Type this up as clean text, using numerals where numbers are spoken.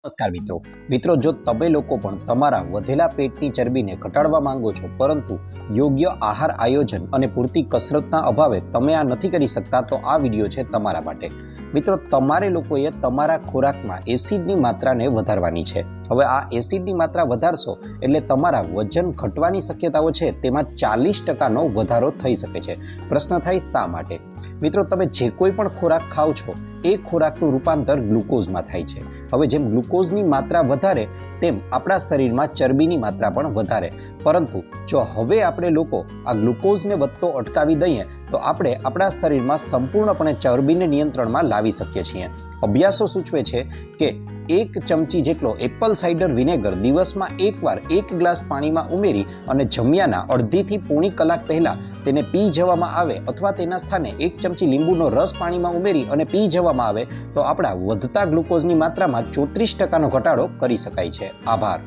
નમસ્કાર મિત્રો જો તમે લોકો પણ તમારા વધેલા પેટની ચરબીને ઘટાડવા માંગો છો પરંતુ યોગ્ય આહાર આયોજન અને પૂરતી કસરતના અભાવે તમે આ નથી કરી શકતા તો આ વિડીયો છે તમારા માટે। મિત્રો તમારે લોકોએ તમારા ખોરાકમાં એસિડની માત્રાને વધારવાની છે। હવે આ એસિડની માત્રા વધારશો એટલે તમારા વજન ઘટવાની શક્યતાઓ છે તેમાં 40%નો વધારો થઈ શકે છે। પ્રશ્ન થાય શા માટે? મિત્રો તમે જે કોઈ પણ ખોરાક ખાઓ છો એ ખોરાકનું રૂપાંતર ગ્લુકોઝમાં થાય છે। હવે જેમ ગ્લુકોઝની માત્રા વધારે તેમ આપણા શરીરમાં ચરબીની માત્રા પણ વધારે, પરંતુ જો હવે આપણે લોકો આ ગ્લુકોઝને વધતો અટકાવી દઈએ તો આપણે આપણા શરીરમાં સંપૂર્ણપણે ચરબીને નિયંત્રણમાં લાવી શકીએ છીએ। અભ્યાસો સૂચવે છે કે 1 ચમચી જેટલો એપલ સાઇડર વિનેગર દિવસમાં એકવાર 1 ગ્લાસ પાણીમાં ઉમેરી અને જમ્યાના અડધીથી પોણી કલાક પહેલાં તેને પી જવામાં આવે અથવા તેના સ્થાને 1 ચમચી લીંબુનો રસ પાણીમાં ઉમેરી અને પી જવામાં આવે તો આપણા વધતા ગ્લુકોઝની માત્રામાં 34%નો ઘટાડો કરી શકાય છે। આભાર।